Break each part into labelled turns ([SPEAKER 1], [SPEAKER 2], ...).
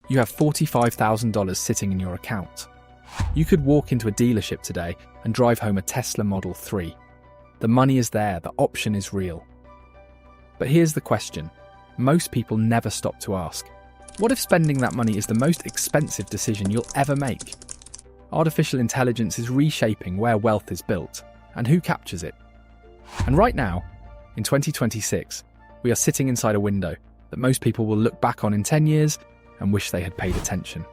[SPEAKER 1] you have $45,000 sitting in your account. You could walk into a dealership today and drive home a Tesla Model 3. The money is there, the option is real. But here's the question. Most people never stop to ask, what if spending that money is the most expensive decision you'll ever make? Artificial intelligence is reshaping where wealth is built and who captures it. And right now, in 2026, we are sitting inside a window that most people will look back on in 10 years and wish they had paid attention.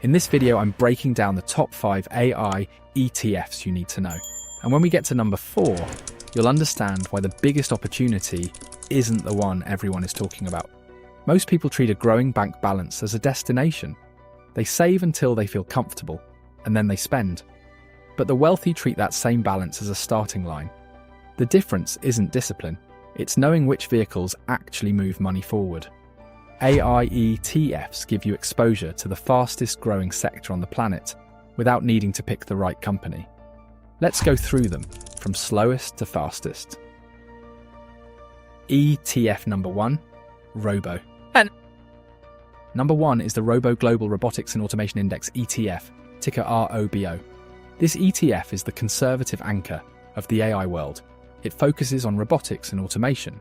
[SPEAKER 1] In this video, I'm breaking down the top 5 AI ETFs you need to know. And when we get to number 4, you'll understand why the biggest opportunity isn't the one everyone is talking about. Most people treat a growing bank balance as a destination. They save until they feel comfortable, and then they spend. But the wealthy treat that same balance as a starting line. The difference isn't discipline, it's knowing which vehicles actually move money forward. AI ETFs give you exposure to the fastest growing sector on the planet without needing to pick the right company. Let's go through them, from slowest to fastest. ETF number 1, Robo. Number 1 is the Robo Global Robotics and Automation Index ETF, ticker ROBO. This ETF is the conservative anchor of the AI world. It focuses on robotics and automation,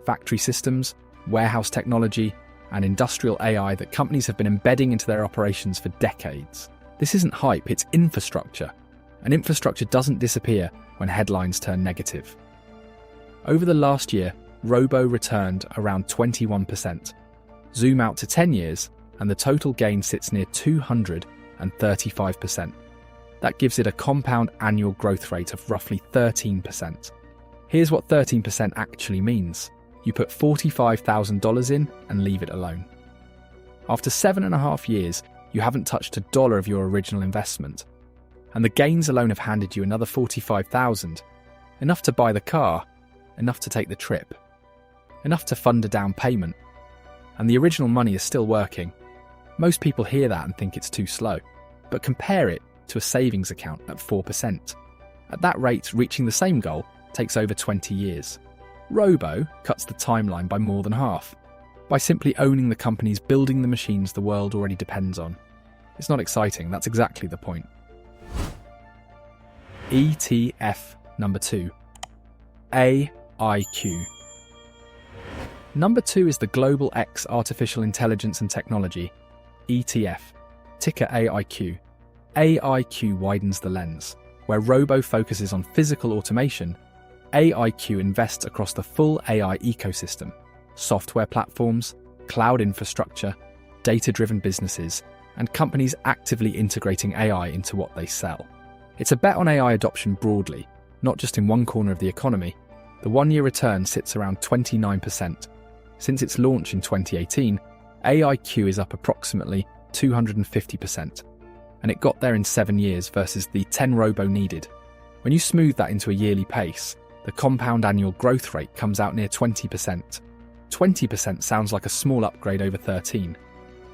[SPEAKER 1] factory systems, warehouse technology, and industrial AI that companies have been embedding into their operations for decades. This isn't hype, it's infrastructure. And infrastructure doesn't disappear when headlines turn negative. Over the last year, Robo returned around 21%. Zoom out to 10 years, and the total gain sits near 235%. That gives it a compound annual growth rate of roughly 13%. Here's what 13% actually means. You put $45,000 in and leave it alone. After 7.5 years, you haven't touched a dollar of your original investment. And the gains alone have handed you another $45,000. Enough to buy the car, enough to take the trip, enough to fund a down payment. And the original money is still working. Most people hear that and think it's too slow. But compare it to a savings account at 4%. At that rate, reaching the same goal takes over 20 years. Robo cuts the timeline by more than half, by simply owning the companies building the machines the world already depends on. It's not exciting, that's exactly the point. ETF number 2, AIQ. Number 2 is the Global X Artificial Intelligence and Technology, ETF, ticker AIQ. AIQ widens the lens. Where Robo focuses on physical automation, AIQ invests across the full AI ecosystem, software platforms, cloud infrastructure, data-driven businesses, and companies actively integrating AI into what they sell. It's a bet on AI adoption broadly, not just in one corner of the economy. The one-year return sits around 29%. Since its launch in 2018, AIQ is up approximately 250%. And it got there in 7 years versus the 10 Robo needed. When you smooth that into a yearly pace, the compound annual growth rate comes out near 20%. 20% sounds like a small upgrade over 13.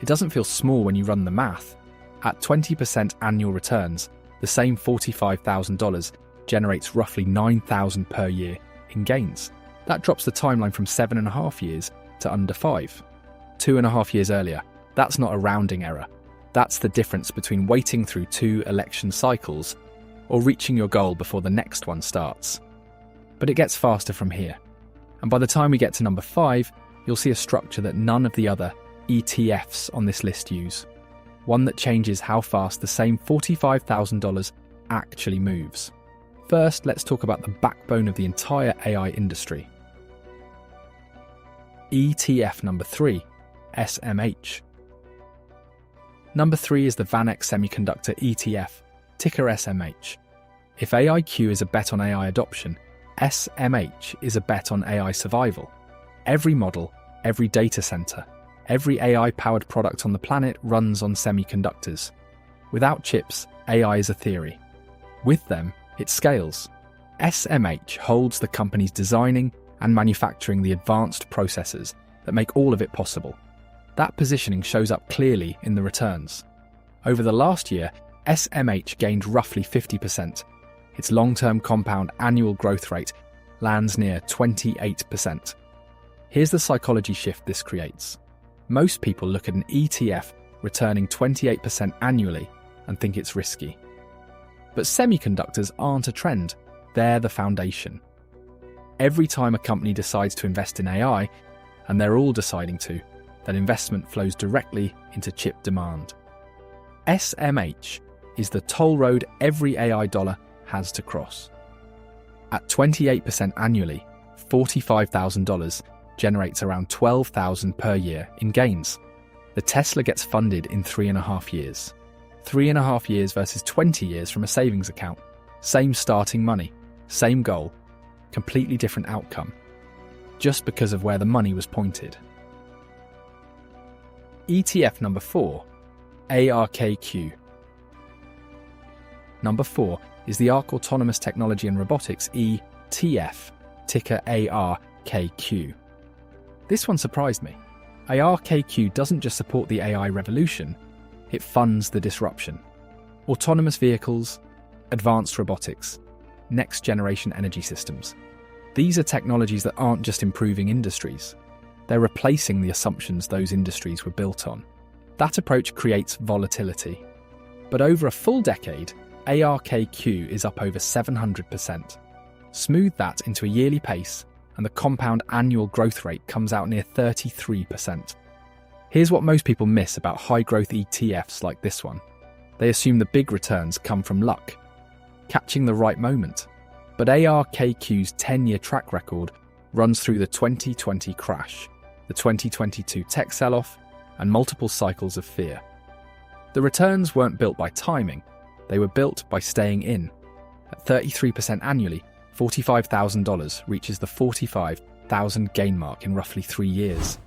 [SPEAKER 1] It doesn't feel small when you run the math. At 20% annual returns, the same $45,000 generates roughly $9,000 per year in gains. That drops the timeline from 7.5 years to under 5. 2.5 years earlier. That's not a rounding error. That's the difference between waiting through 2 election cycles or reaching your goal before the next one starts. But it gets faster from here. And by the time we get to number 5, you'll see a structure that none of the other ETFs on this list use. One that changes how fast the same $45,000 actually moves. First, let's talk about the backbone of the entire AI industry. ETF number 3, SMH. Number 3 is the VanEck Semiconductor ETF, ticker SMH. If AIQ is a bet on AI adoption, SMH is a bet on AI survival. Every model, every data center, every AI-powered product on the planet runs on semiconductors. Without chips, AI is a theory. With them, it scales. SMH holds the companies designing and manufacturing the advanced processors that make all of it possible. That positioning shows up clearly in the returns. Over the last year, SMH gained roughly 50%. Its long-term compound annual growth rate lands near 28%. Here's the psychology shift this creates. Most people look at an ETF returning 28% annually, and think it's risky. But semiconductors aren't a trend, they're the foundation. Every time a company decides to invest in AI, and they're all deciding to, that investment flows directly into chip demand. SMH is the toll road every AI dollar has to cross. At 28% annually, $45,000 generates around $12,000 per year in gains. The Tesla gets funded in 3.5 years. 3.5 years versus 20 years from a savings account. Same starting money, same goal, completely different outcome, just because of where the money was pointed. ETF number 4, ARKK. Number 4 is the ARK Autonomous Technology and Robotics ETF, ticker ARKK. This one surprised me. ARKK doesn't just support the AI revolution, it funds the disruption. Autonomous vehicles, advanced robotics, next-generation energy systems. These are technologies that aren't just improving industries. They're replacing the assumptions those industries were built on. That approach creates volatility. But over a full decade, ARKK is up over 700%. Smooth that into a yearly pace, and the compound annual growth rate comes out near 33%. Here's what most people miss about high-growth ETFs like this one. They assume the big returns come from luck, catching the right moment. But ARKK's 10-year track record runs through the 2020 crash, the 2022 tech sell-off, and multiple cycles of fear. The returns weren't built by timing, they were built by staying in. At 33% annually, $45,000 reaches the $45,000 gain mark in roughly 3 years.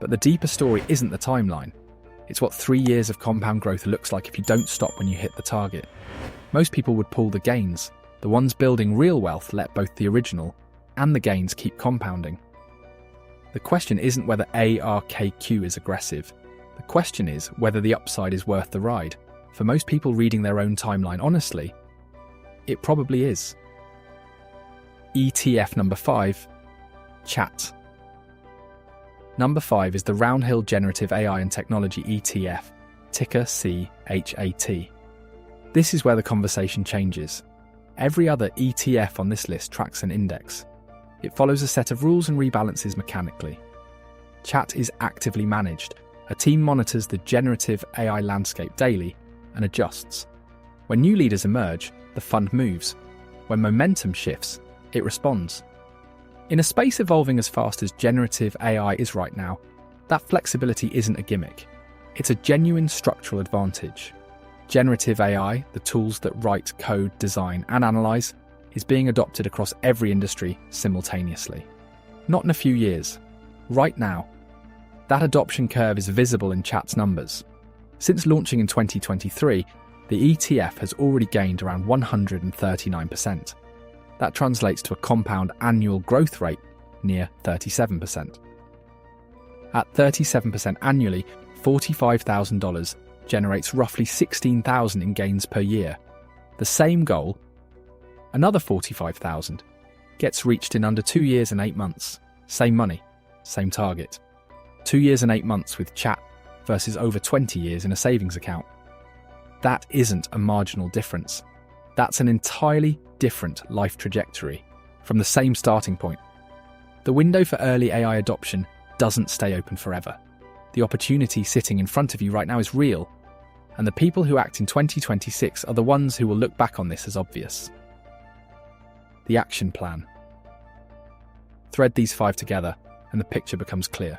[SPEAKER 1] But the deeper story isn't the timeline. It's what 3 years of compound growth looks like if you don't stop when you hit the target. Most people would pull the gains. The ones building real wealth let both the original and the gains keep compounding. The question isn't whether ARKK is aggressive. The question is whether the upside is worth the ride. For most people reading their own timeline honestly, it probably is. ETF number 5, Chat. Number 5 is the Roundhill Generative AI and Technology ETF, ticker CHAT. This is where the conversation changes. Every other ETF on this list tracks an index. It follows a set of rules and rebalances mechanically. Chat is actively managed. A team monitors the generative AI landscape daily and adjusts. When new leaders emerge, the fund moves. When momentum shifts, it responds. In a space evolving as fast as generative AI is right now, that flexibility isn't a gimmick. It's a genuine structural advantage. Generative AI, the tools that write, code, design, and analyze, is being adopted across every industry simultaneously. Not in a few years. Right now. That adoption curve is visible in Chat's numbers. Since launching in 2023, the ETF has already gained around 139%. That translates to a compound annual growth rate near 37%. At 37% annually, $45,000 generates roughly $16,000 in gains per year. The same goal, another $45,000, gets reached in under 2 years and 8 months. Same money, same target. 2 years and 8 months with Chat versus over 20 years in a savings account. That isn't a marginal difference. That's an entirely different life trajectory from the same starting point. The window for early AI adoption doesn't stay open forever. The opportunity sitting in front of you right now is real, and the people who act in 2026 are the ones who will look back on this as obvious. The action plan. Thread these 5 together, and the picture becomes clear.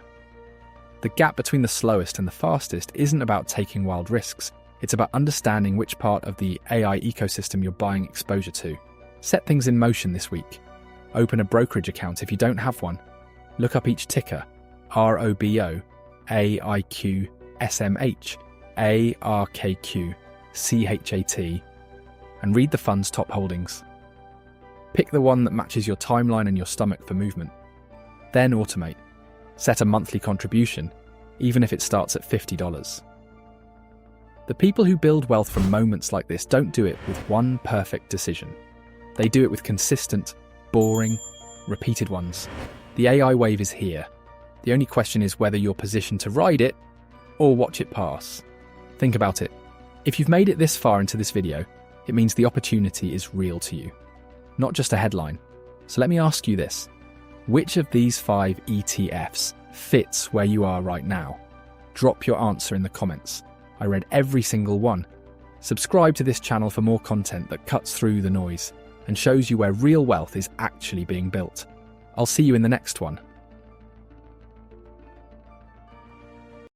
[SPEAKER 1] The gap between the slowest and the fastest isn't about taking wild risks. It's about understanding which part of the AI ecosystem you're buying exposure to. Set things in motion this week. Open a brokerage account if you don't have one. Look up each ticker, ROBO, AIQ, SMH, ARKQ, CHAT, and read the fund's top holdings. Pick the one that matches your timeline and your stomach for movement. Then automate. Set a monthly contribution, even if it starts at $50. The people who build wealth from moments like this don't do it with one perfect decision. They do it with consistent, boring, repeated ones. The AI wave is here. The only question is whether you're positioned to ride it or watch it pass. Think about it. If you've made it this far into this video, it means the opportunity is real to you, not just a headline. So let me ask you this. Which of these 5 ETFs fits where you are right now? Drop your answer in the comments. I read every single one. Subscribe to this channel for more content that cuts through the noise and shows you where real wealth is actually being built. I'll see you in the next one.